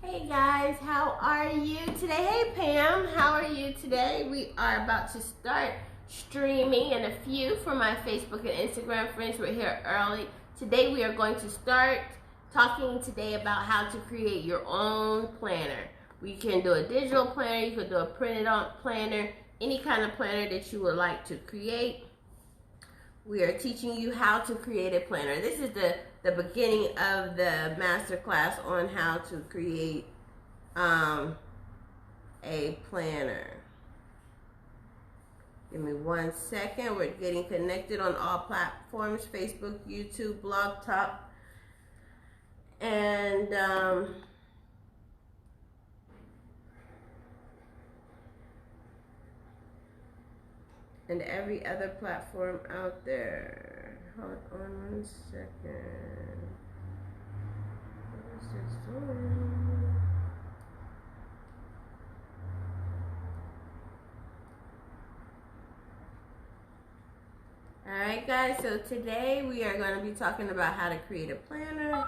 Hey guys, how are you today? Hey Pam, how are you today? We are about to start streaming in a few for my Facebook and Instagram friends. We're here early. Today we are going to start talking today about how to create your own planner. We can do a digital planner, you can do a printed on planner, any kind of planner that you would like to create. We are teaching you how to create a planner. This is the beginning of the master class on how to create a planner. Give me 1 second. We're getting connected on all platforms, Facebook, YouTube, Blog Talk, and every other platform out there. Hold on 1 second. What is this doing? Alright guys, so today we are going to be talking about how to create a planner.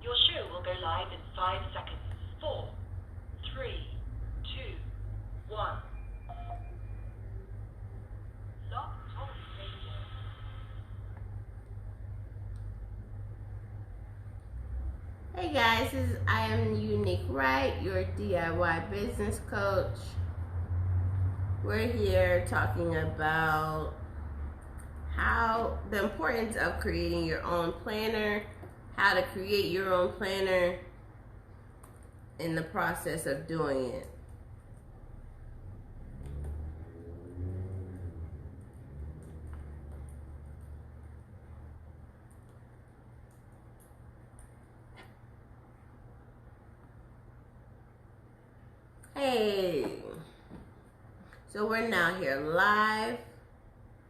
Your show will go live in 5 seconds. 4, 3, 2, 1. Log Talk Radio. Hey guys, I am Unique Wright, your DIY business coach. We're here talking about how the importance of creating your own planner, how to create your own planner in the process of doing it. Hey, so we're now here live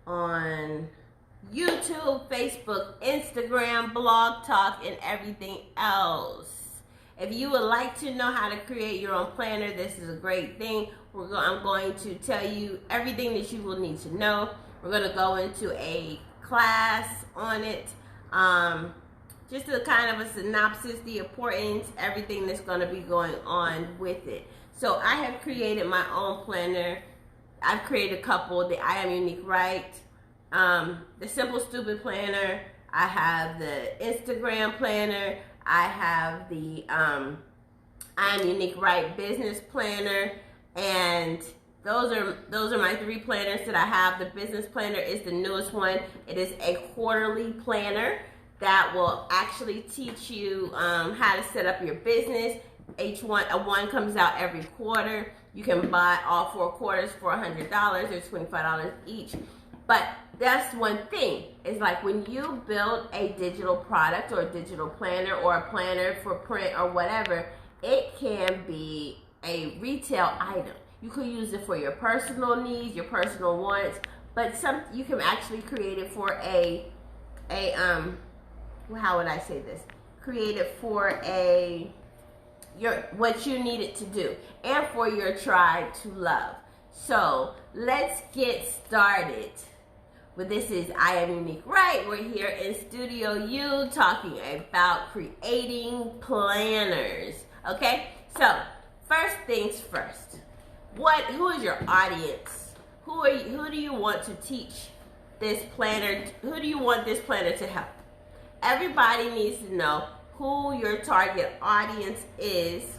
on YouTube, Facebook, Instagram, Blog Talk, and everything else. If you would like to know how to create your own planner, this is a great thing. I'm going to tell you everything that you will need to know. We're going to go into a class on it. Just a kind of a synopsis, the importance, everything that's going to be going on with it. So I have created my own planner. I've created a couple. The I Am Unique Wright, the Simple Stupid Planner. I have the Instagram Planner. I have the I Am Unique Wright Business Planner, and those are my 3 planners that I have. The Business Planner is the newest one. It is a quarterly planner that will actually teach you how to set up your business. One comes out every quarter. You can buy all 4 quarters for $100. They're $25 each. But that's one thing. It's like when you build a digital product or a digital planner or a planner for print or whatever, it can be a retail item. You could use it for your personal needs, your personal wants, but you can actually create it for how would I say this? Create it for what you need it to do and for your tribe to love. So let's get started. Well, this is I Am Unique Wright. We're here in Studio U talking about creating planners. Okay, so first things first. Who is your audience? Who do you want to teach this planner? Who do you want this planner to help? Everybody needs to know who your target audience is,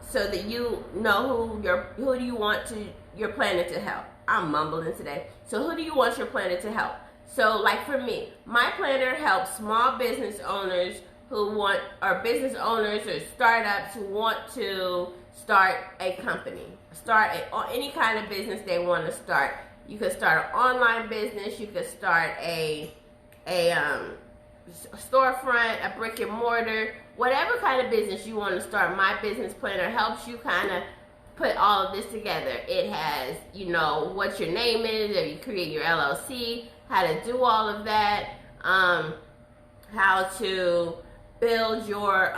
so that you know who do you want your planner to help. I'm mumbling today. So who do you want your planner to help? So like for me, my planner helps small business owners or business owners or startups who want to start a company, any kind of business they want to start. You could start an online business. You could start a storefront, a brick and mortar, whatever kind of business you want to start. My business planner helps you kind of put all of this together. It has, what your name is, if you create your LLC, how to do all of that, how to build your,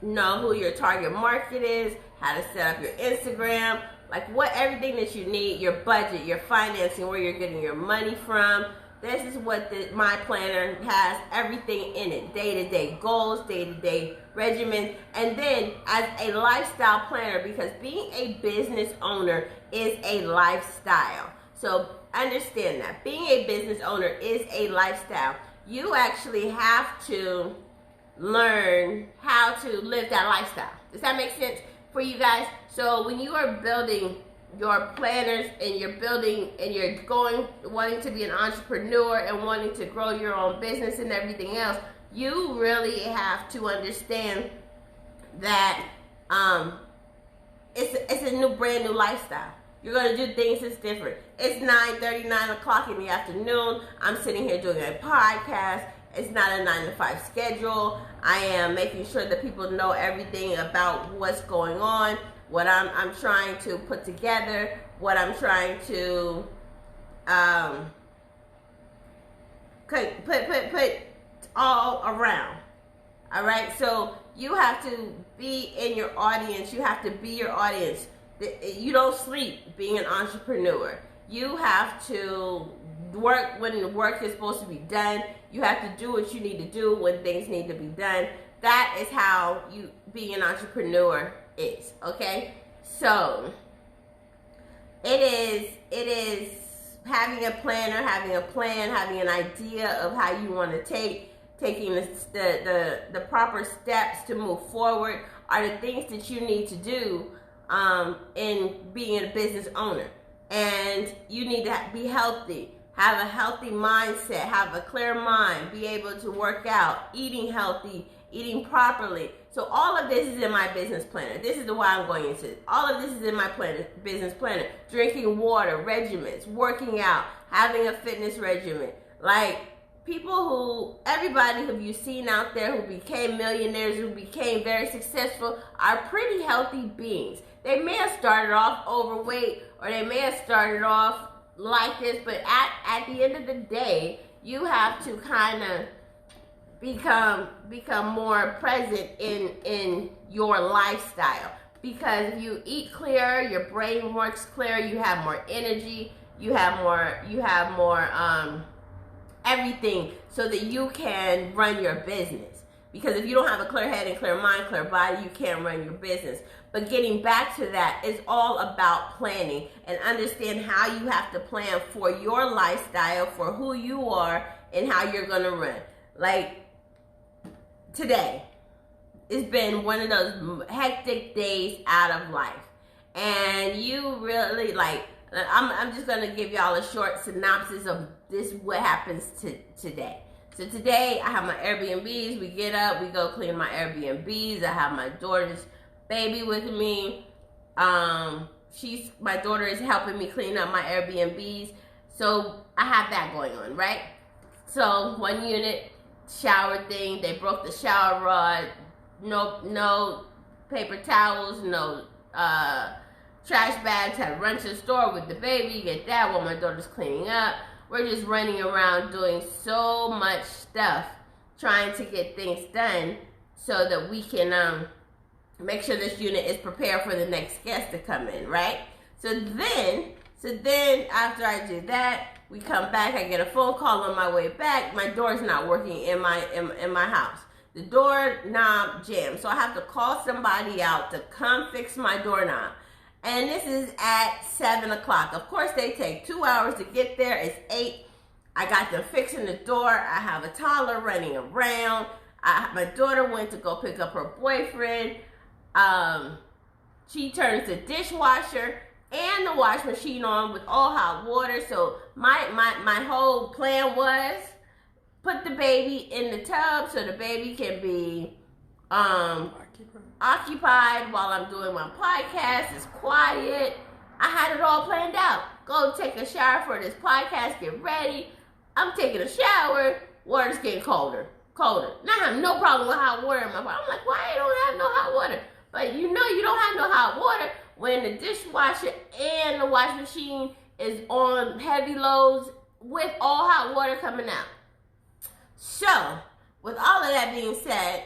know who your target market is, how to set up your Instagram, like everything that you need, your budget, your financing, where you're getting your money from. This is what my planner has, everything in it. Day-to-day goals, day-to-day regimens, and then as a lifestyle planner, because being a business owner is a lifestyle. So understand that. Being a business owner is a lifestyle. You actually have to learn how to live that lifestyle. Does that make sense for you guys? So when you are building your planners and you're wanting to be an entrepreneur and wanting to grow your own business and everything else, you really have to understand that it's a brand new lifestyle. You're going to do things that's different. It's 9:30, 9 o'clock in the afternoon. I'm sitting here doing a podcast. It's not a 9 to 5 schedule. I am making sure that people know everything about what's going on, what I'm trying to put together, what I'm trying to put all around. All right? So you have to be in your audience. You have to be your audience. You don't sleep being an entrepreneur. You have to work when the work is supposed to be done. You have to do what you need to do when things need to be done. That is how you being an entrepreneur is, okay? So it is having a planner, having a plan, having an idea of how you want to taking the proper steps to move forward are the things that you need to do in being a business owner. And you need to be healthy, have a healthy mindset, have a clear mind, be able to work out, eating healthy, eating properly. So all of this is in my business planner. This is the why I'm going into it. All of this is in my business planner. Drinking water, regimens, working out, having a fitness regimen. Like everybody who you've seen out there who became millionaires, who became very successful, are pretty healthy beings. They may have started off overweight, or they may have started off like this, but at the end of the day, you have to kind of become more present in your lifestyle. Because if you eat clearer, your brain works clearer, you have more energy, you have more everything, so that you can run your business. Because if you don't have a clear head and clear mind, clear body, you can't run your business. But getting back to that is all about planning and understand how you have to plan for your lifestyle, for who you are, and how you're going to run. Like today, it's been one of those hectic days out of life. And you really I'm just going to give y'all a short synopsis of what happens today. So today I have my Airbnbs. We get up, we go clean my Airbnbs. I have my daughter's baby with me. My daughter is helping me clean up my Airbnbs. So I have that going on, right? So one unit, shower thing, they broke the shower rod. No paper towels, no trash bags. Had to run to the store with the baby, get that while my daughter's cleaning up. We're just running around doing so much stuff, trying to get things done so that we can make sure this unit is prepared for the next guest to come in, right? So then after I do that, we come back. I get a phone call on my way back. My door's not working in my house. The doorknob jammed, so I have to call somebody out to come fix my doorknob. And this is at 7 o'clock. Of course, they take 2 hours to get there. It's 8. I got them fixing the door. I have a toddler running around. My daughter went to go pick up her boyfriend. She turns the dishwasher and the wash machine on with all hot water. So my whole plan was put the baby in the tub so the baby can be occupied while I'm doing my podcast. It's quiet. I had it all planned out. Go take a shower for this podcast, get ready. I'm taking a shower. Water's getting colder. Now I have no problem with hot water in my pot. I'm like, why I don't have no hot water? But you know you don't have no hot water when the dishwasher and the wash machine is on heavy loads with all hot water coming out. So with all of that being said,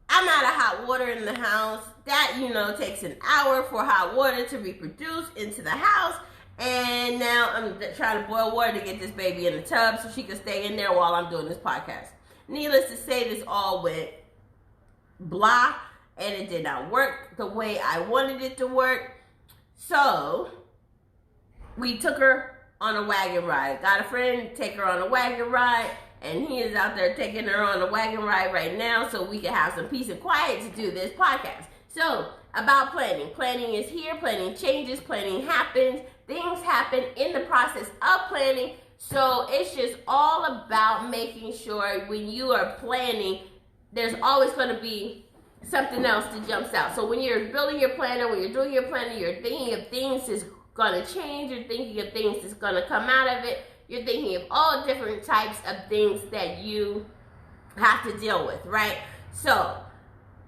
I'm out of hot water in the house. That, takes an hour for hot water to be produced into the house. And now I'm trying to boil water to get this baby in the tub so she can stay in there while I'm doing this podcast. Needless to say, this all went blah, and it did not work the way I wanted it to work. So we took her on a wagon ride. Got a friend, take her on a wagon ride. And he is out there taking her on a wagon ride right now so we can have some peace and quiet to do this podcast. So, about planning. Planning is here. Planning changes. Planning happens. Things happen in the process of planning. So, it's just all about making sure when you are planning, there's always going to be something else that jumps out. So, when you're building your planner, when you're doing your planner, you're thinking of things that's going to change. You're thinking of things that's going to come out of it. You're thinking of all different types of things that you have to deal with, right? So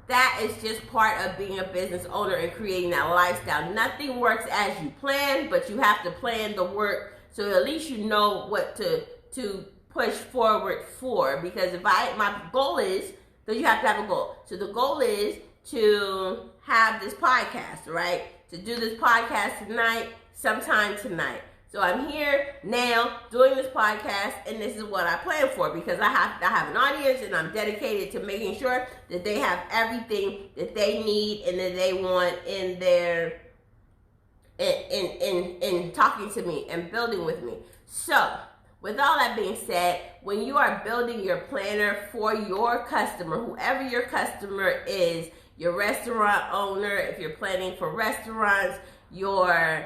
that is just part of being a business owner and creating that lifestyle. Nothing works as you plan, but you have to plan the work so at least you know what to push forward for. Because my goal is, because you have to have a goal. So the goal is to have this podcast, right? To do this podcast tonight, sometime tonight. So I'm here now doing this podcast, and this is what I plan for, because I have an audience, and I'm dedicated to making sure that they have everything that they need and that they want in their in talking to me and building with me. So with all that being said, when you are building your planner for your customer, whoever your customer is, your restaurant owner, if you're planning for restaurants, your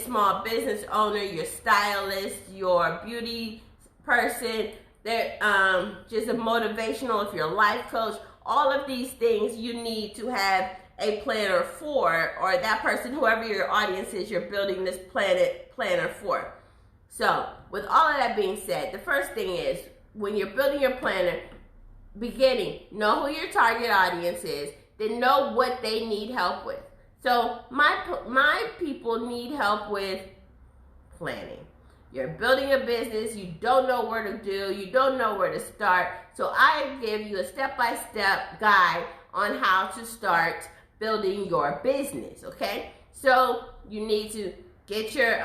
small business owner, your stylist, your beauty person, just a motivational, if you're a life coach, all of these things you need to have a planner for, or that person, whoever your audience is, you're building this planner for. So with all of that being said, the first thing is, when you're building your planner, know who your target audience is, then know what they need help with. So my people need help with planning. You're building a business, you don't know where to do, you don't know where to start. So I give you a step-by-step guide on how to start building your business, okay? So you need to get your,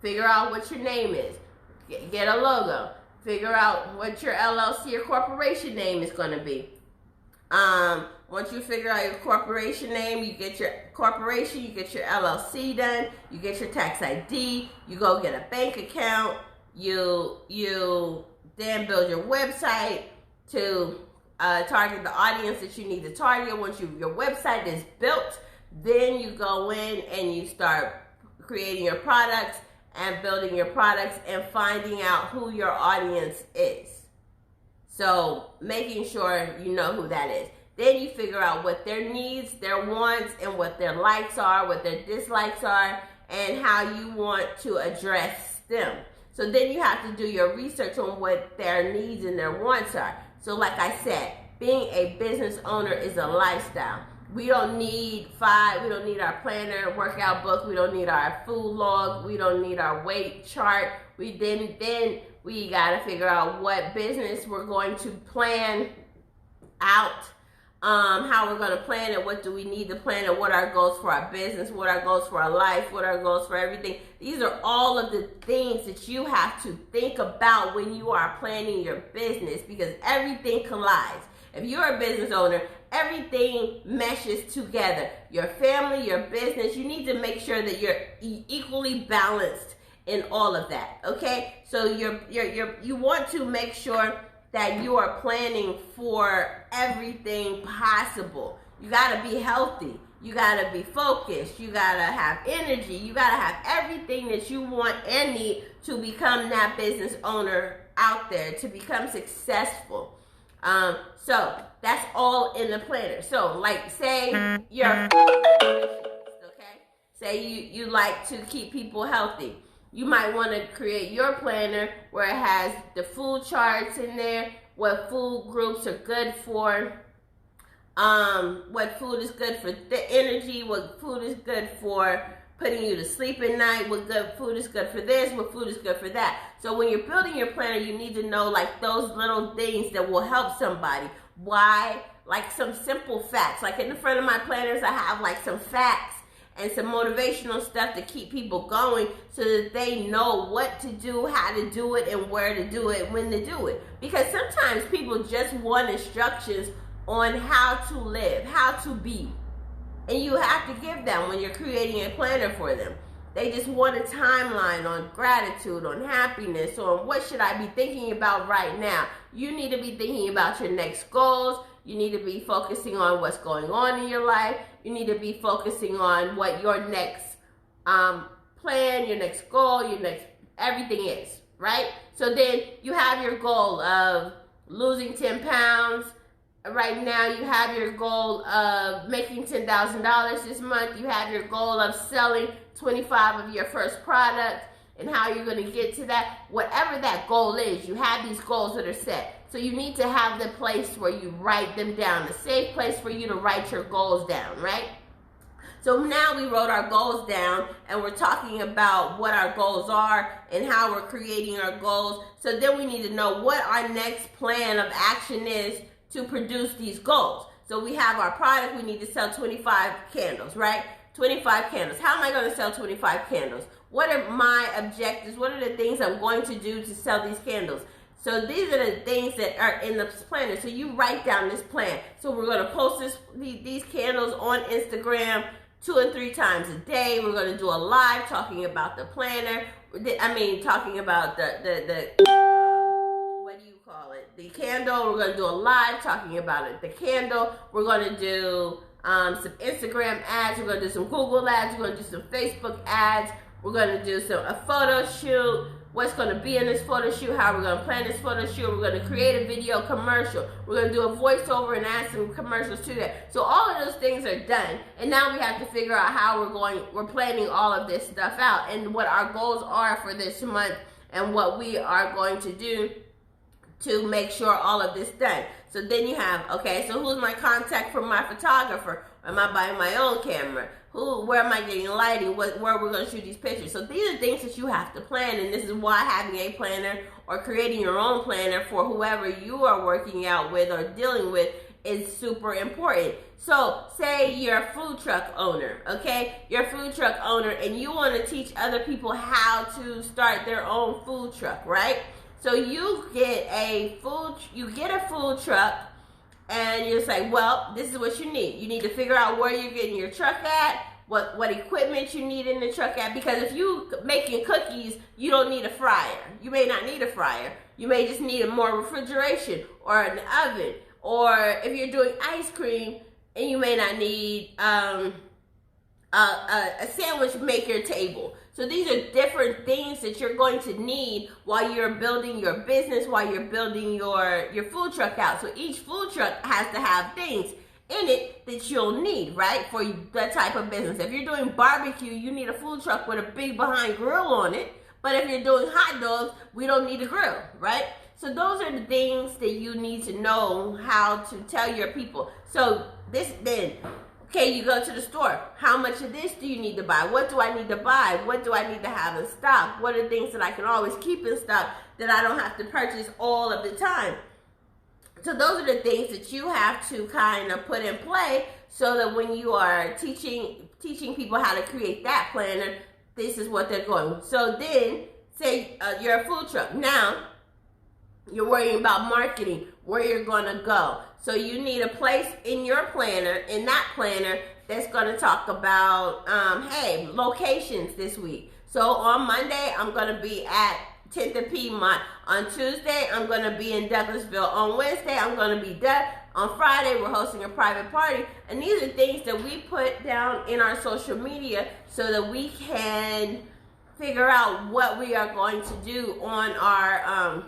figure out what your name is. Get a logo. Figure out what your LLC or corporation name is going to be. Once you figure out your corporation name, you get your corporation, you get your LLC done, you get your tax ID, you go get a bank account, you then build your website to target the audience that you need to target. Once your website is built, then you go in and you start creating your products and building your products and finding out who your audience is. So making sure you know who that is. Then you figure out what their needs, their wants, and what their likes are, what their dislikes are, and how you want to address them. So then you have to do your research on what their needs and their wants are. So like I said, being a business owner is a lifestyle. We don't need our planner, workout book, we don't need our food log, we don't need our weight chart. We gotta figure out what business we're going to plan out, how we're gonna plan it, what do we need to plan it, what are our goals for our business, what are our goals for our life, what are our goals for everything. These are all of the things that you have to think about when you are planning your business, because everything collides. If you're a business owner, everything meshes together. Your family, your business, you need to make sure that you're equally balanced in all of that, okay? So you want to make sure that you are planning for everything possible. You gotta be healthy. You gotta be focused. You gotta have energy. You gotta have everything that you want and need to become that business owner out there, to become successful. So that's all in the planner. So like, say you're okay? Say you like to keep people healthy. You might want to create your planner where it has the food charts in there, what food groups are good for, what food is good for the energy, what food is good for putting you to sleep at night, what good food is good for this, what food is good for that. So when you're building your planner, you need to know like those little things that will help somebody. Why? Like some simple facts. Like in the front of my planners, I have like some facts and some motivational stuff to keep people going so that they know what to do, how to do it, and where to do it, when to do it. Because sometimes people just want instructions on how to live, how to be. And you have to give them when you're creating a planner for them. They just want a timeline on gratitude, on happiness, on what should I be thinking about right now. You need to be thinking about your next goals. You need to be focusing on what's going on in your life. You need to be focusing on what your next plan, your next goal, your next everything is, right? So then you have your goal of losing 10 pounds. Right now you have your goal of making $10,000 this month. You have your goal of selling 25 of your first product and how you're going to get to that. Whatever that goal is, you have these goals that are set. So you need to have the place where you write them down, a safe place for you to write your goals down, right? So now we wrote our goals down and we're talking about what our goals are and how we're creating our goals. So then we need to know what our next plan of action is to produce these goals. So we have our product, we need to sell 25 candles, right? 25 candles. How am I going to sell 25 candles? What are my objectives? What are the things I'm going to do to sell these candles? So these are the things that are in the planner. So you write down this plan. So we're going to post these candles on Instagram 2 and 3 times a day. We're going to do a live talking about the planner. Talking about the what do you call it? The candle. We're going to do a live talking about it. The candle. We're going to do some Instagram ads. We're going to do some Google ads. We're going to do some Facebook ads. We're going to do a photo shoot. What's going to be in this photo shoot, how we're going to plan this photo shoot. We're going to create a video commercial. We're going to do a voiceover and add some commercials to that. So all of those things are done. And now we have to figure out how we're planning all of this stuff out and what our goals are for this month and what we are going to do to make sure all of this done. So then you have, okay, so who's my contact for my photographer? Am I buying my own camera? Where am I getting lighting? Where we're going to shoot these pictures? So these are things that you have to plan, and this is why having a planner or creating your own planner for whoever you are working out with or dealing with is super important. So say you're a food truck owner, okay? You're a food truck owner and you want to teach other people how to start their own food truck, right? So you get a food truck. And you're like, well, this is what you need. You need to figure out where you're getting your truck at, what equipment you need in the truck at. Because if you making cookies, you don't need a fryer. You may not need a fryer. You may just need more refrigeration or an oven. Or if you're doing ice cream, and you may not need a sandwich maker table. So these are different things that you're going to need while you're building your business, while you're building your food truck out. So each food truck has to have things in it that you'll need, right, for that type of business. If you're doing barbecue, you need a food truck with a big behind grill on it. But if you're doing hot dogs, we don't need a grill, right? So those are the things that you need to know how to tell your people. So okay, you go to the store. How much of this do you need to buy? What do I need to buy? What do I need to have in stock? What are things that I can always keep in stock that I don't have to purchase all of the time? So those are the things that you have to kind of put in play so that when you are teaching people how to create that planner, this is what they're going. So then, say you're a food truck. Now, you're worrying about marketing, where you're going to go. So you need a place in your planner, in that planner, that's going to talk about, hey, locations this week. So on Monday, I'm going to be at 10th and Piedmont. On Tuesday, I'm going to be in Douglasville. On Wednesday, I'm going to be done. On Friday, we're hosting a private party. And these are things that we put down in our social media so that we can figure out what we are going to do on our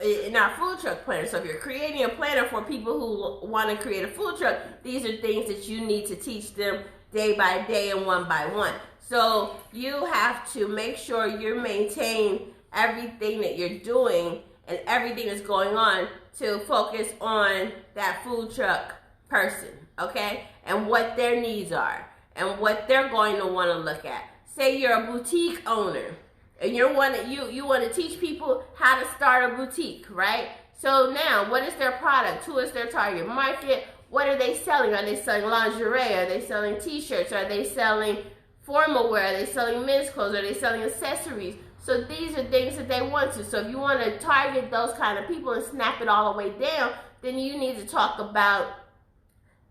in our food truck planner. So if you're creating a planner for people who want to create a food truck, these are things that you need to teach them day by day and one by one. So you have to make sure you maintain everything that you're doing and everything that's going on to focus on that food truck person, okay? And what their needs are and what they're going to want to look at. Say you're a boutique owner and you want to teach people how to start a boutique, right? So now, what is their product? Who is their target market? What are they selling? Are they selling lingerie? Are they selling t-shirts? Are they selling formal wear? Are they selling men's clothes? Are they selling accessories? So these are things that they want to. So if you want to target those kind of people and snap it all the way down, then you need to talk about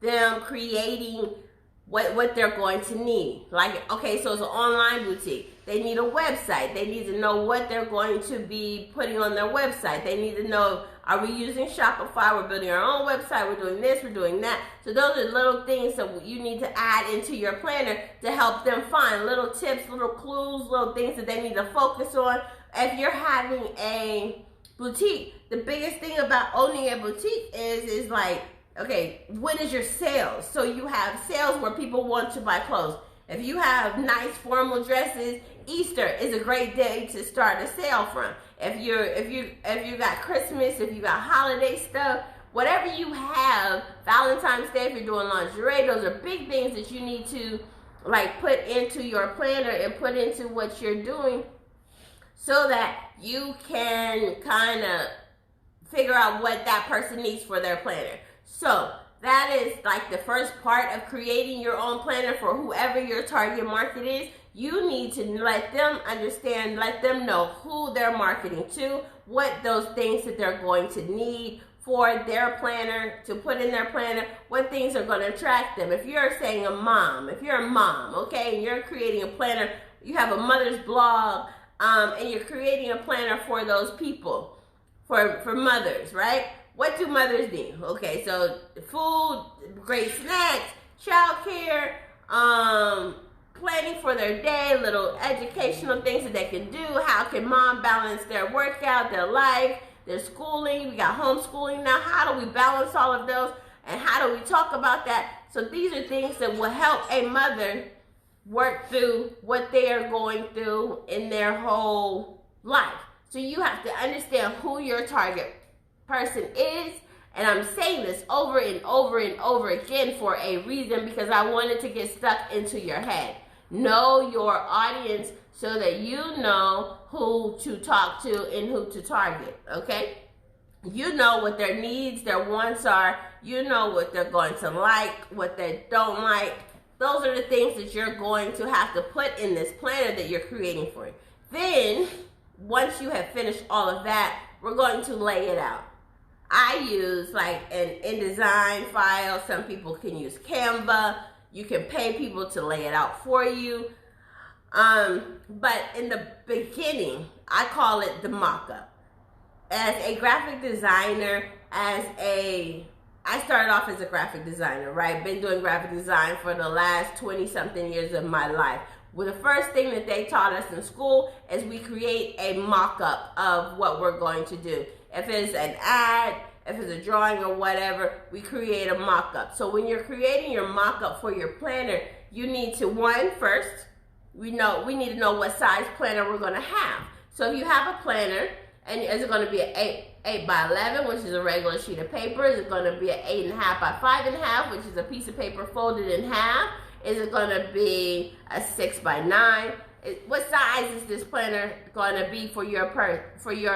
them creating what they're going to need. Like, okay, so it's an online boutique. They need a website. They need to know what they're going to be putting on their website. They need to know, are we using Shopify? We're building our own website. We're doing this. We're doing that. So those are little things that you need to add into your planner to help them find little tips, little clues, little things that they need to focus on. If you're having a boutique, the biggest thing about owning a boutique is like, okay, what is your sales? So you have sales where people want to buy clothes. If you have nice formal dresses, Easter is a great day to start a sale from. If you got Christmas, if you got holiday stuff, whatever you have, Valentine's Day, if you're doing lingerie, those are big things that you need to like put into your planner and put into what you're doing so that you can kind of figure out what that person needs for their planner. So that is like the first part of creating your own planner for whoever your target market is. You need to let them understand, let them know who they're marketing to, what those things that they're going to need for their planner, to put in their planner, what things are going to attract them. If you're saying if you're a mom, okay, and you're creating a planner, you have a mother's blog, and you're creating a planner for those people, for mothers, right? What do mothers need? Okay, so food, great snacks, childcare, planning for their day, little educational things that they can do. How can mom balance their workout, their life, their schooling? We got homeschooling now. How do we balance all of those? And how do we talk about that? So these are things that will help a mother work through what they are going through in their whole life. So you have to understand who your target person is, and I'm saying this over and over and over again for a reason, because I want it to get stuck into your head. Know your audience so that you know who to talk to and who to target, okay? You know what their needs, their wants are. You know what they're going to like, what they don't like. Those are the things that you're going to have to put in this planner that you're creating for you. Then, once you have finished all of that, we're going to lay it out. I use like an InDesign file. Some people can use Canva. You can pay people to lay it out for you. But in the beginning, I call it the mock-up. As a graphic designer, I started off as a graphic designer, right? Been doing graphic design for the last 20-something years of my life. Well, the first thing that they taught us in school is we create a mock-up of what we're going to do. If it's an ad, if it's a drawing or whatever, we create a mock-up. So when you're creating your mock-up for your planner, you need to, first, we need to know what size planner we're going to have. So if you have a planner, and is it going to be an 8 by 11, which is a regular sheet of paper? Is it going to be an 8.5 by 5.5, which is a piece of paper folded in half? Is it going to be a 6 by 9? What size is this planner going to be for your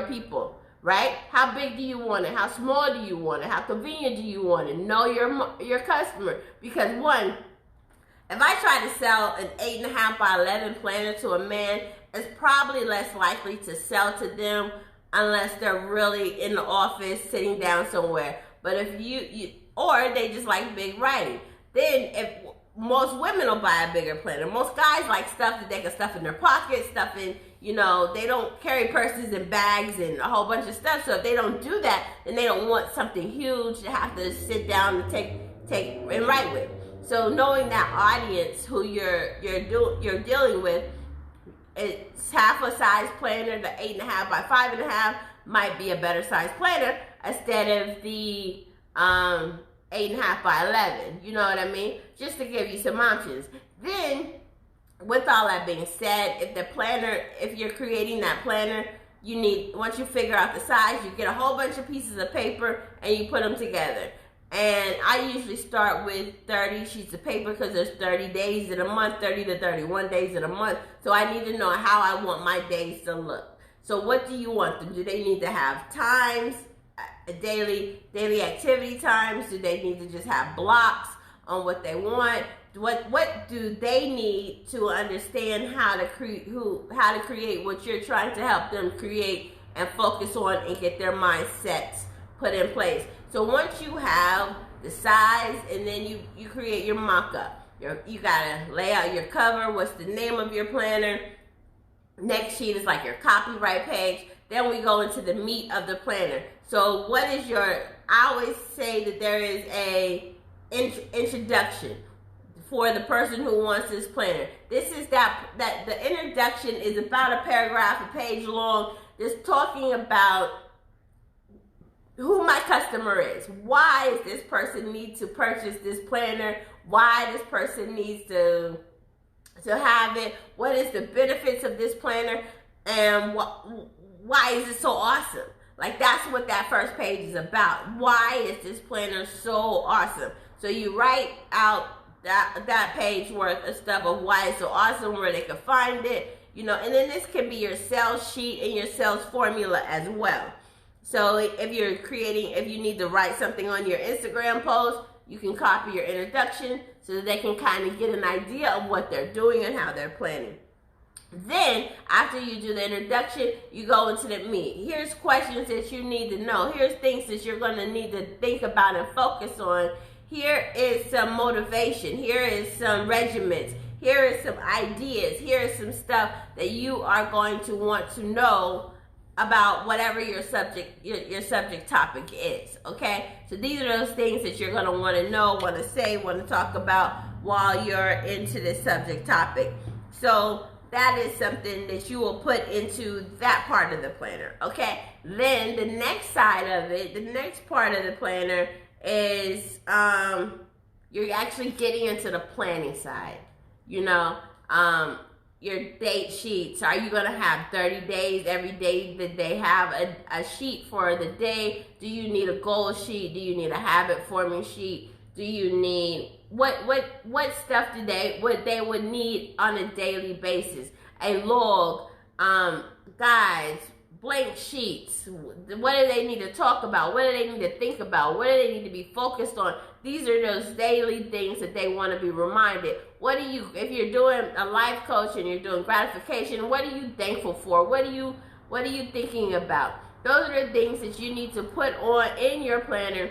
people, right? How big do you want it? How small do you want it? How convenient do you want it? Know your customer. Because if I try to sell an 8.5 by 11 planner to a man, it's probably less likely to sell to them unless they're really in the office sitting down somewhere. But if or they just like big writing. Then most women will buy a bigger planner. Most guys like stuff that they can stuff in their pockets, stuff in, they don't carry purses and bags and a whole bunch of stuff. So if they don't do that, then they don't want something huge to have to sit down and take and write with. So knowing that audience who you're dealing with, it's half a size planner. The 8.5 by 5.5 might be a better size planner instead of the 8.5 by 11. You know what I mean? Just to give you some options. Then, with all that being said, if you're creating that planner, once you figure out the size, you get a whole bunch of pieces of paper and you put them together. And I usually start with 30 sheets of paper because there's 30 days in a month, 30 to 31 days in a month. So I need to know how I want my days to look. So what do you want them? Do they need to have times, daily activity times? Do they need to just have blocks on what they want? What do they need to understand how to create what you're trying to help them create and focus on and get their mindsets put in place? So once you have the size, and then you create your mock-up. You gotta lay out your cover. What's the name of your planner? Next sheet is like your copyright page. Then we go into the meat of the planner. So what is I always say that there is a introduction for the person who wants this planner. This is that the introduction is about a paragraph, a page long, just talking about who my customer is. Why does this person need to purchase this planner? Why this person needs to have it? What is the benefits of this planner? And why is it so awesome? Like, that's what that first page is about. Why is this planner so awesome? So you write out that page worth of stuff of why it's so awesome, where they can find it, and then this can be your sales sheet and your sales formula as well. So if you need to write something on your Instagram post, you can copy your introduction so that they can kind of get an idea of what they're doing and how they're planning. Then, after you do the introduction, you go into the meat. Here's questions that you need to know. Here's things that you're going to need to think about and focus on. Here is some motivation. Here is some regiments. Here is some ideas. Here is some stuff that you are going to want to know about whatever your subject topic is, okay? So these are those things that you're going to want to know, want to say, want to talk about while you're into this subject topic. So that is something that you will put into that part of the planner, okay? Then the next side of it, the next part of the planner is you're actually getting into the planning side, your date sheets. Are you going to have 30 days? Every day that they have a sheet for the day? Do you need a goal sheet? Do you need a habit forming sheet? Do you need what stuff they would need on a daily basis? A log, guides, blank sheets. What do they need to talk about? What do they need to think about? What do they need to be focused on? These are those daily things that they want to be reminded. If you're doing a life coach and you're doing gratification, what are you thankful for? What are you thinking about? Those are the things that you need to put on in your planner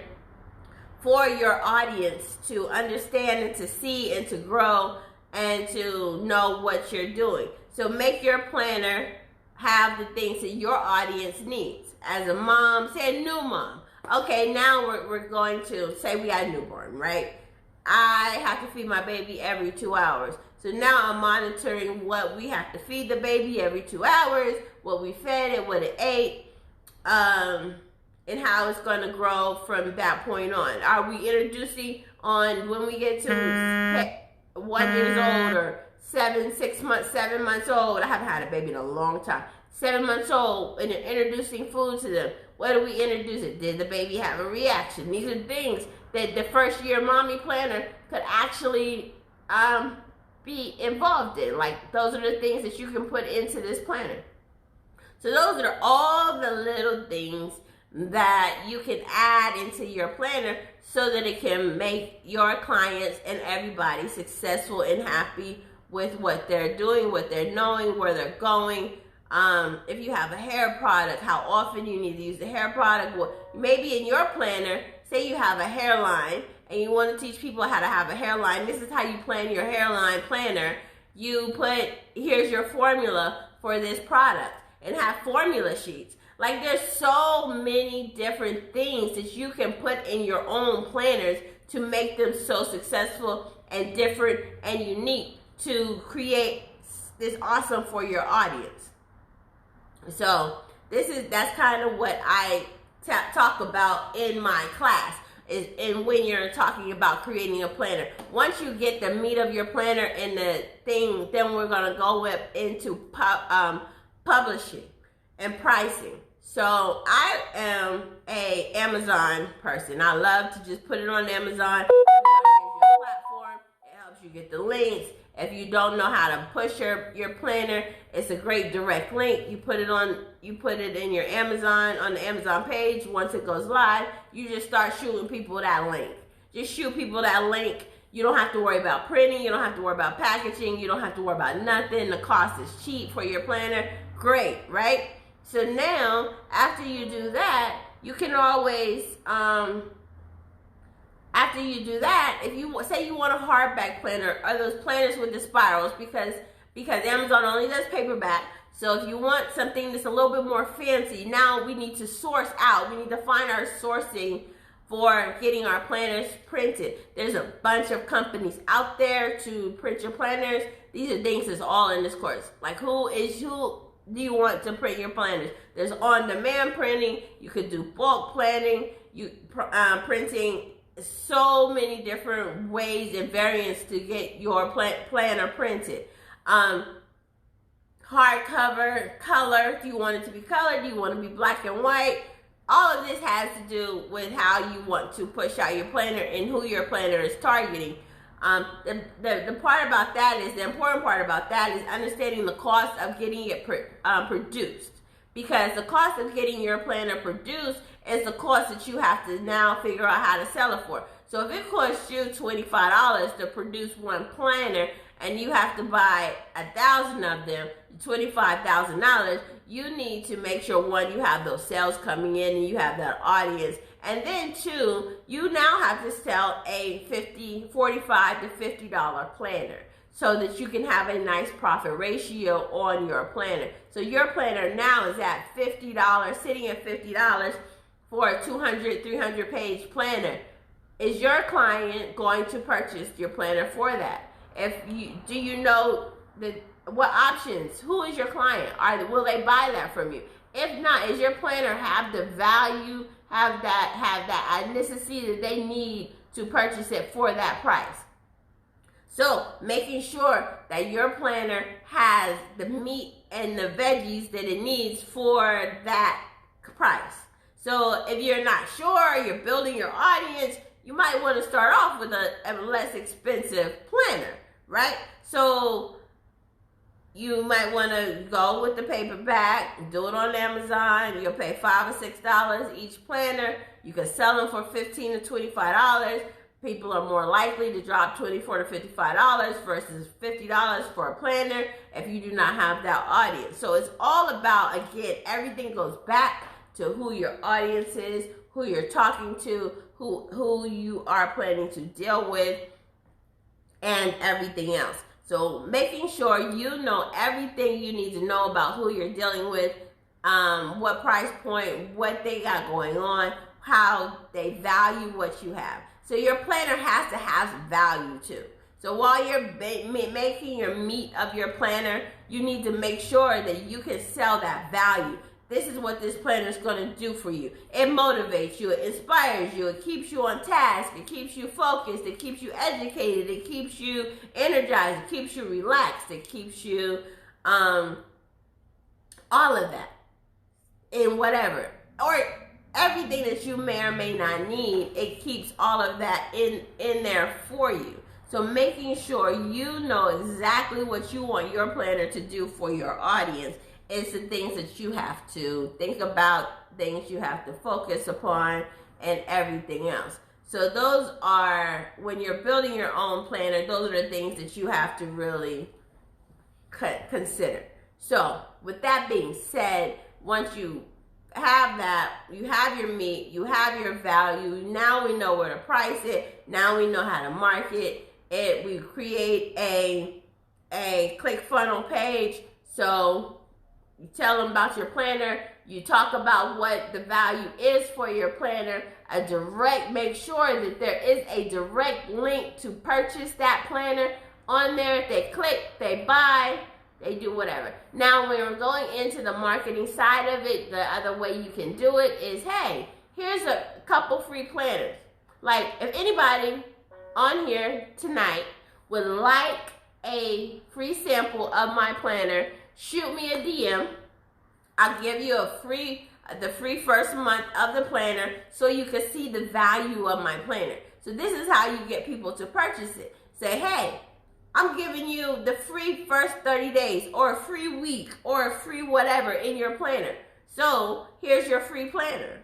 for your audience to understand and to see and to grow and to know what you're doing. So make your planner have the things that your audience needs. As a mom, say a new mom. Okay, now we're going to say we got a newborn, right? I have to feed my baby every 2 hours. So now I'm monitoring what we have to feed the baby every 2 hours, what we fed it, what it ate, and how it's going to grow from that point on. Are we introducing on when we get to 1 year old or 7 months old? I haven't had a baby in a long time. 7 months old, and introducing food to them. What do we introduce it? Did the baby have a reaction? These are things that the first year mommy planner could actually be involved in. Like, those are the things that you can put into this planner. So those are all the little things that you can add into your planner so that it can make your clients and everybody successful and happy with what they're doing, what they're knowing, where they're going. If you have a hair product, how often you need to use the hair product. Well, maybe in your planner, say you have a hairline and you want to teach people how to have a hairline. This is how you plan your hairline planner. You put, here's your formula for this product, and have formula sheets. Like, there's so many different things that you can put in your own planners to make them so successful and different and unique to create this awesome for your audience. So that's kind of what I talk about in my class, and when you're talking about creating a planner. Once you get the meat of your planner and the thing, then we're going to go into publishing and pricing. So I am a Amazon person. I love to just put it on Amazon. It gives you a platform. It helps you get the links. If you don't know how to push your planner, it's a great direct link. You put it in your Amazon, on the Amazon page. Once it goes live, you just start shooting people that link. Just shoot people that link. You don't have to worry about printing. You don't have to worry about packaging. You don't have to worry about nothing. The cost is cheap for your planner. Great, right? So now, after you do that, you can always, after you do that, if you say you want a hardback planner or those planners with the spirals, because Amazon only does paperback. So if you want something that's a little bit more fancy, now we need to source out. We need to find our sourcing for getting our planners printed. There's a bunch of companies out there to print your planners. These are things that's all in this course. Like who do you want to print your planners? There's on-demand printing. You could do bulk planning. Printing. So many different ways and variants to get your planner printed. Hardcover, color. Do you want it to be colored? Do you want it to be black and white? All of this has to do with how you want to push out your planner and who your planner is targeting. The part about that is, the important part about that is understanding the cost of getting it produced. Because the cost of getting your planner produced is the cost that you have to now figure out how to sell it for. So if it costs you $25 to produce one planner and you have to buy 1,000 of them, $25,000, you need to make sure, one, you have those sales coming in and you have that audience. And then two, you now have to sell a $45 to $50 planner so that you can have a nice profit ratio on your planner. So your planner now is at $50, sitting at $50 for a 200, 300 page planner. Is your client going to purchase your planner for that? Do you know what options? Who is your client? Will they buy that from you? If not, is your planner have the value, have that necessity that they need to purchase it for that price? So making sure that your planner has the meat and the veggies that it needs for that price. So if you're not sure, you're building your audience, you might want to start off with a less expensive planner, right? So you might want to go with the paperback, do it on Amazon. You'll pay $5 or $6 each planner. You can sell them for $15 to $25. People are more likely to drop $24 to $55 versus $50 for a planner if you do not have that audience. So it's all about, again, everything goes back to who your audience is, who you're talking to, who you are planning to deal with, and everything else. So making sure you know everything you need to know about who you're dealing with, what price point, what they got going on, how they value what you have. So your planner has to have value too. So while you're making your meat of your planner, you need to make sure that you can sell that value. This is what this planner is going to do for you. It motivates you, it inspires you, it keeps you on task, it keeps you focused, it keeps you educated, it keeps you energized, it keeps you relaxed, it keeps you all of that in whatever. Or everything that you may or may not need, it keeps all of that in there for you. So making sure you know exactly what you want your planner to do for your audience is the things that you have to think about, things you have to focus upon, and everything else. So those are, when you're building your own planner, those are the things that you have to really consider. So with that being said, once you have that, you have your meat, you have your value, now we know where to price it, now we know how to market it. We create a ClickFunnels page. So you tell them about your planner, you talk about what the value is for your planner, make sure that there is a direct link to purchase that planner on there. If they click, they buy, they do whatever. Now, when we're going into the marketing side of it, the other way you can do it is, hey, here's a couple free planners. Like, if anybody on here tonight would like a free sample of my planner, shoot me a DM. I'll give you a free the free first month of the planner so you can see the value of my planner. So this is how you get people to purchase it. Say, hey, I'm giving you the free first 30 days or a free week or a free whatever in your planner. So here's your free planner.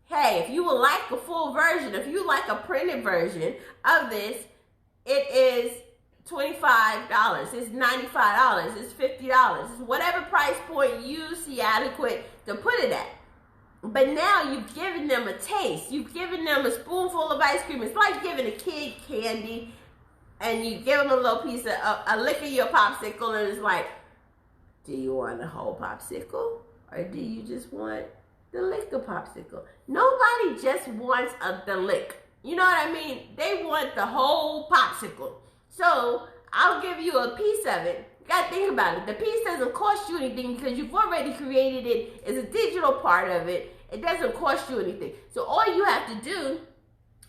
Hey, if you would like a full version, if you like a printed version of this, it is $25, it's $95, it's $50, it's whatever price point you see adequate to put it at. But now you've given them a taste. You've given them a spoonful of ice cream. It's like giving a kid candy and you give them a little piece of a lick of your popsicle and it's like, do you want a whole popsicle or do you just want the lick of popsicle? Nobody just wants the lick. You know what I mean? They want the whole popsicle. So I'll give you a piece of it. You gotta think about it. The piece doesn't cost you anything because you've already created it. It's a digital part of it. It doesn't cost you anything. So all you have to do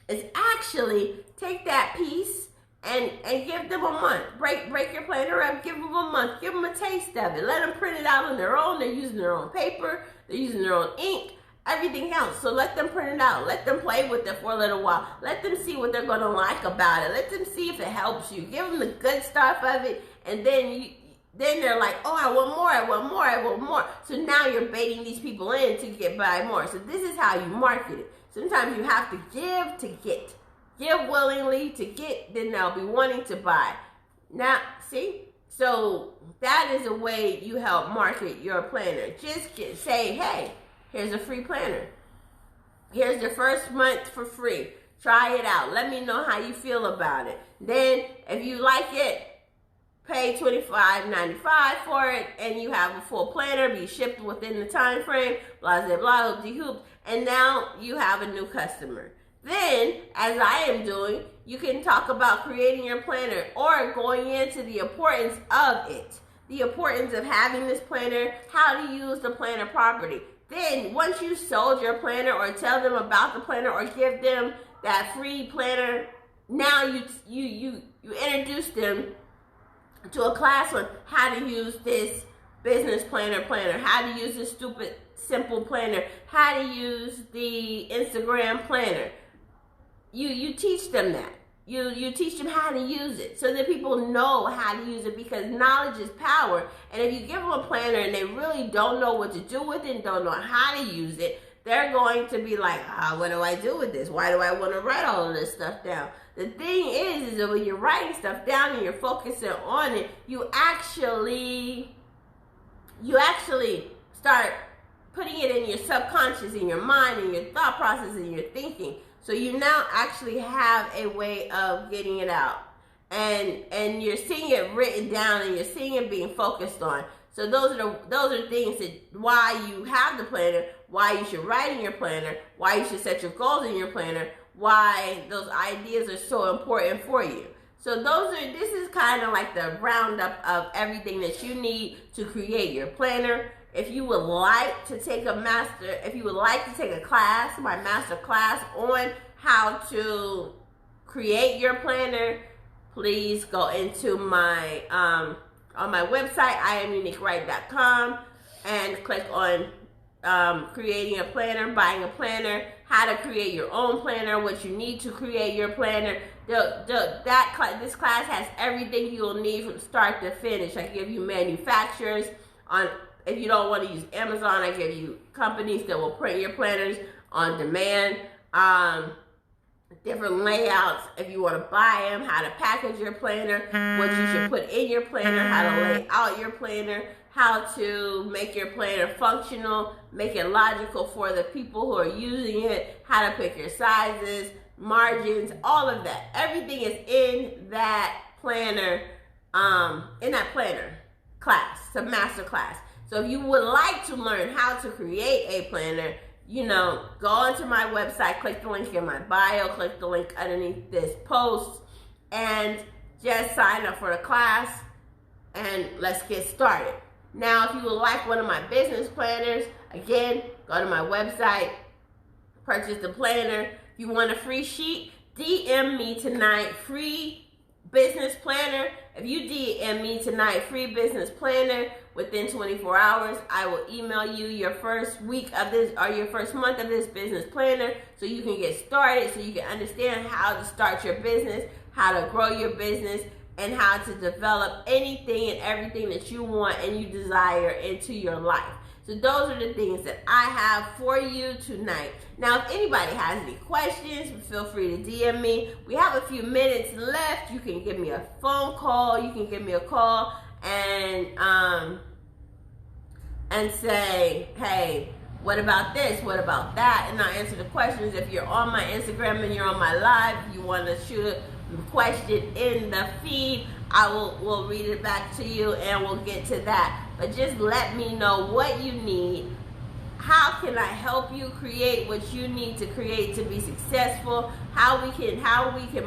is actually take that piece and give them a month. Break your planner up, give them a month, give them a taste of it. Let them print it out on their own. They're using their own paper, they're using their own ink, everything else. So let them print it out. Let them play with it for a little while. Let them see what they're gonna like about it. Let them see if it helps you. Give them the good stuff of it, and then they're like, oh, I want more, I want more, I want more. So now you're baiting these people in to buy more. So this is how you market it. Sometimes you have to give to get. Give willingly to get, then they'll be wanting to buy. Now, see? So that is a way you help market your planner. Just say, hey, here's a free planner. Here's your first month for free. Try it out. Let me know how you feel about it. Then, if you like it, pay $25.95 for it, and you have a full planner, be shipped within the time frame, blah, blah, blah, hoop, and now you have a new customer. Then, as I am doing, you can talk about creating your planner or going into the importance of it. The importance of having this planner, how to use the planner properly. Then, once you sold your planner or tell them about the planner or give them that free planner, now you introduce them to a class on how to use this business planner, how to use this stupid, simple planner, how to use the Instagram planner. You teach them that. You teach them how to use it so that people know how to use it, because knowledge is power. And if you give them a planner and they really don't know what to do with it and don't know how to use it, they're going to be like, what do I do with this? Why do I want to write all of this stuff down? The thing is that when you're writing stuff down and you're focusing on it, you actually start putting it in your subconscious, in your mind, in your thought process, in your thinking. So you now actually have a way of getting it out. And you're seeing it written down and you're seeing it being focused on. So those are things that why you have the planner, why you should write in your planner, why you should set your goals in your planner, why those ideas are so important for you. So this is kind of like the roundup of everything that you need to create your planner. If you would like to take a class, my master class on how to create your planner, please go into my on my website, IamUniqueWrite.com, and click on creating a planner, buying a planner, how to create your own planner, what you need to create your planner. This class has everything you'll need from start to finish. I give you manufacturers on. If you don't want to use Amazon, I give you companies that will print your planners on demand. Different layouts if you want to buy them, how to package your planner, what you should put in your planner, how to lay out your planner, how to make your planner functional, make it logical for the people who are using it, how to pick your sizes, margins, all of that. Everything is in that planner, class. It's a master class. So if you would like to learn how to create a planner, go onto my website, click the link in my bio, click the link underneath this post, and just sign up for the class, and let's get started. Now, if you would like one of my business planners, again, go to my website, purchase the planner. If you want a free sheet, DM me tonight, free business planner. If you DM me tonight, free business planner, within 24 hours. I will email you your first week of this or your first month of this business planner so you can get started, so you can understand how to start your business, how to grow your business, and how to develop anything and everything that you want and you desire into your life. So those are the things that I have for you tonight. Now, if anybody has any questions, feel free to DM me. We have a few minutes left. You can give me a phone call. You can give me a call and say, hey, what about this? What about that? And I'll answer the questions. If you're on my Instagram and you're on my live, if you want to shoot a question in the feed, I will read it back to you and we'll get to that. But just let me know what you need. How can I help you create what you need to create to be successful? How we can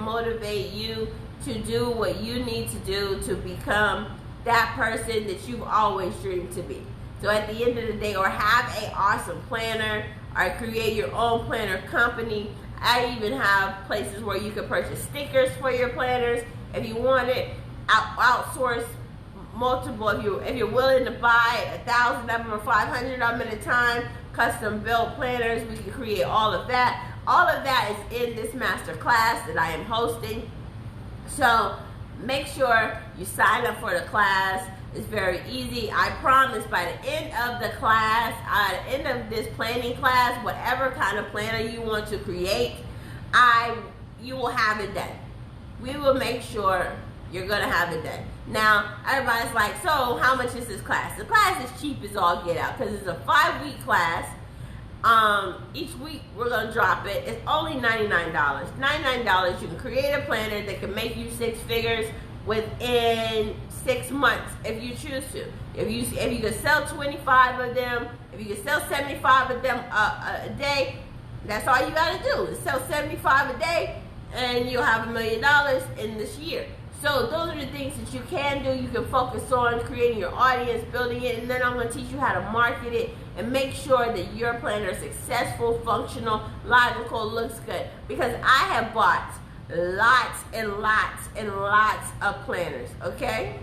motivate you to do what you need to do to become that person that you've always dreamed to be. So at the end of the day, or have an awesome planner, or create your own planner company. I even have places where you can purchase stickers for your planners if you want it. Outsource multiple, if you're willing to buy 1,000 of them or 500 of them at a time, custom built planners, we can create all of that. All of that is in this master class that I am hosting. So make sure you sign up for the class. It's very easy. I promise by the end of the class, at the end of this planning class, whatever kind of planner you want to create, you will have it done. We will make sure you're gonna have it done. Now, everybody's like, so how much is this class? The class is cheap as all get out because it's a 5-week class. Each week we're gonna drop it. It's only $99. $99. You can create a planner that can make you 6 figures within 6 months if you choose to. If you can sell 25 of them, if you can sell 75 of them a day, that's all you gotta do is sell 75 a day, and you'll have $1 million in this year. So those are the things that you can do. You can focus on creating your audience, building it, and then I'm going to teach you how to market it and make sure that your planner is successful, functional, logical, looks good. Because I have bought lots and lots and lots of planners, okay?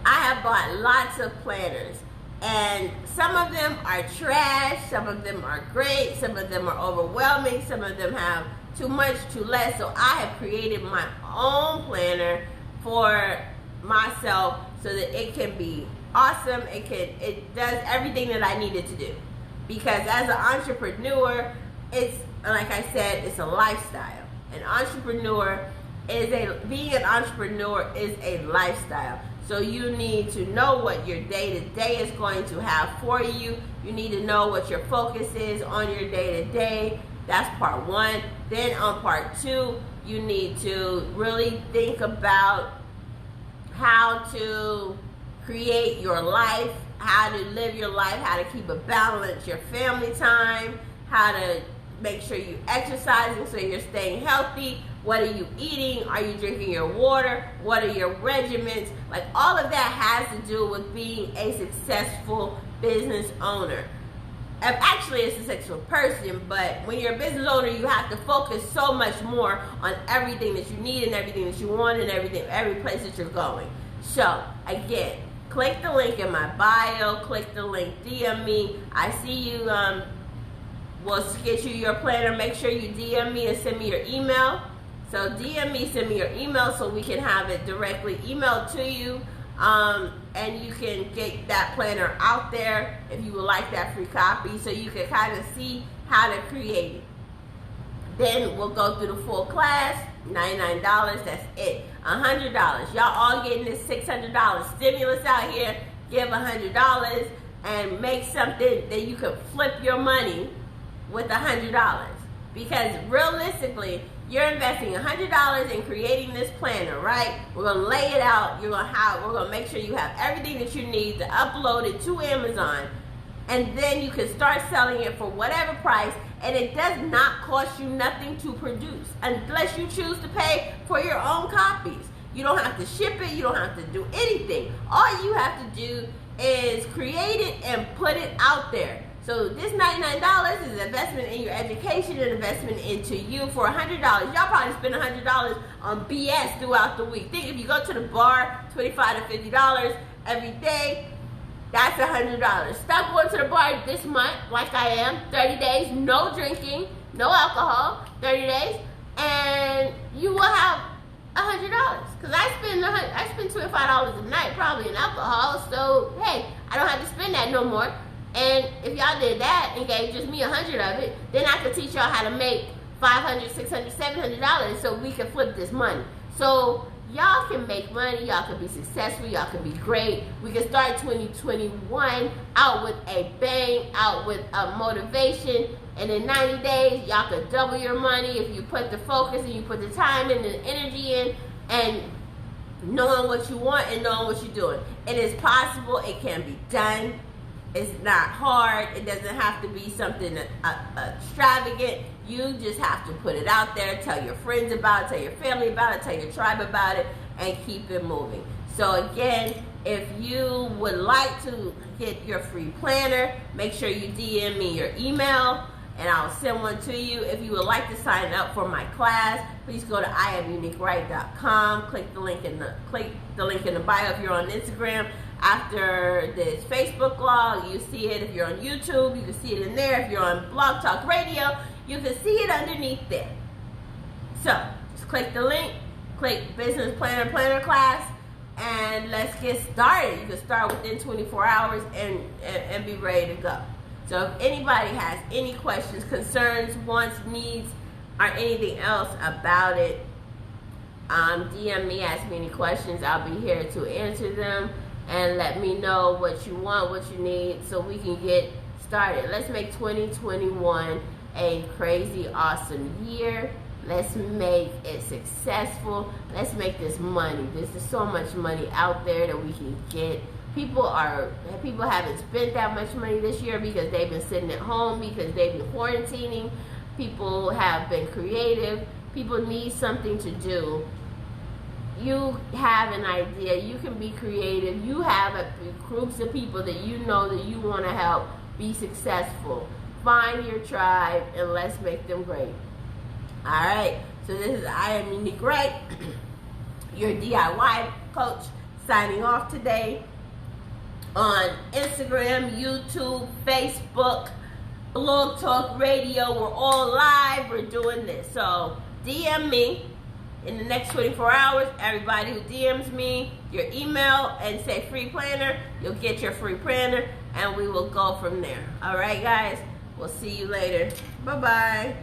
I have bought lots of planners. And some of them are trash, some of them are great, some of them are overwhelming, some of them have too much, too less. So I have created my own planner for myself so that it can be awesome. It does everything that I need it to do. Because as an entrepreneur, it's like I said, it's a lifestyle. Being an entrepreneur is a lifestyle. So you need to know what your day-to-day is going to have for you. You need to know what your focus is on your day-to-day. That's part 1. Then on part 2, you need to really think about how to create your life, how to live your life, how to keep a balance, your family time, how to make sure you exercising so you're staying healthy. What are you eating? Are you drinking your water? What are your regimens? Like all of that has to do with being a successful business owner. Actually, it's a successful person, but when you're a business owner, you have to focus so much more on everything that you need and everything that you want and every place that you're going. So, again, click the link in my bio, click the link, DM me. I see you, will get you your planner. Make sure you DM me and send me your email. So DM me, send me your email so we can have it directly emailed to you. And you can get that planner out there if you would like that free copy so you can kind of see how to create it. Then we'll go through the full class, $99, that's it. $100, y'all all getting this $600 stimulus out here. Give $100 and make something that you can flip your money with $100. Because realistically, you're investing $100 in creating this planner, right? We're gonna lay it out. We're gonna make sure you have everything that you need to upload it to Amazon, and then you can start selling it for whatever price. And it does not cost you nothing to produce unless you choose to pay for your own copies. You don't have to ship it. You don't have to do anything. All you have to do is create it and put it out there. So this $99 is an investment in your education, an investment into you for $100. Y'all probably spend $100 on BS throughout the week. Think if you go to the bar, $25 to $50, every day, that's $100. Stop going to the bar this month, like I am, 30 days, no drinking, no alcohol, 30 days, and you will have $100. Because I spend $25 a night probably in alcohol, so hey, I don't have to spend that no more. And if y'all did that and gave just me 100 of it, then I could teach y'all how to make $500, $600, $700 so we can flip this money. So y'all can make money, y'all can be successful, y'all can be great. We can start 2021 out with a bang, out with a motivation, and in 90 days, y'all can double your money if you put the focus and you put the time and the energy in, and knowing what you want and knowing what you're doing. It is possible, it can be done. It's not hard. It doesn't have to be something extravagant. You just have to put it out there, tell your friends about it, tell your family about it, tell your tribe about it, and keep it moving. So again, if you would like to get your free planner, make sure you DM me your email and I'll send one to you. If you would like to sign up for my class, please go to IamUniqueRight.com. Click the link in the bio if you're on Instagram. After this Facebook blog, you see it. If you're on YouTube, you can see it in there. If you're on Blog Talk Radio, you can see it underneath there. So just click the link, click Business Planner class, and let's get started. You can start within 24 hours and be ready to go. So if anybody has any questions, concerns, wants, needs, or anything else about it, DM me, ask me any questions. I'll be here to answer them. And let me know what you want, what you need, so we can get started. Let's make 2021 a crazy, awesome year. Let's make it successful. Let's make this money. There's so much money out there that we can get. People haven't spent that much money this year because they've been sitting at home, because they've been quarantining. People have been creative. People need something to do. You have an idea, you can be creative, you have groups of people that you know that you want to help be successful. Find your tribe and let's make them great. Alright, so this is I Am Unique Right, your DIY coach, signing off today on Instagram, YouTube, Facebook, Blog Talk Radio. We're all live, we're doing this. So DM me in the next 24 hours, everybody who DMs me your email and say free planner, you'll get your free planner, and we will go from there. All right, guys, we'll see you later. Bye-bye.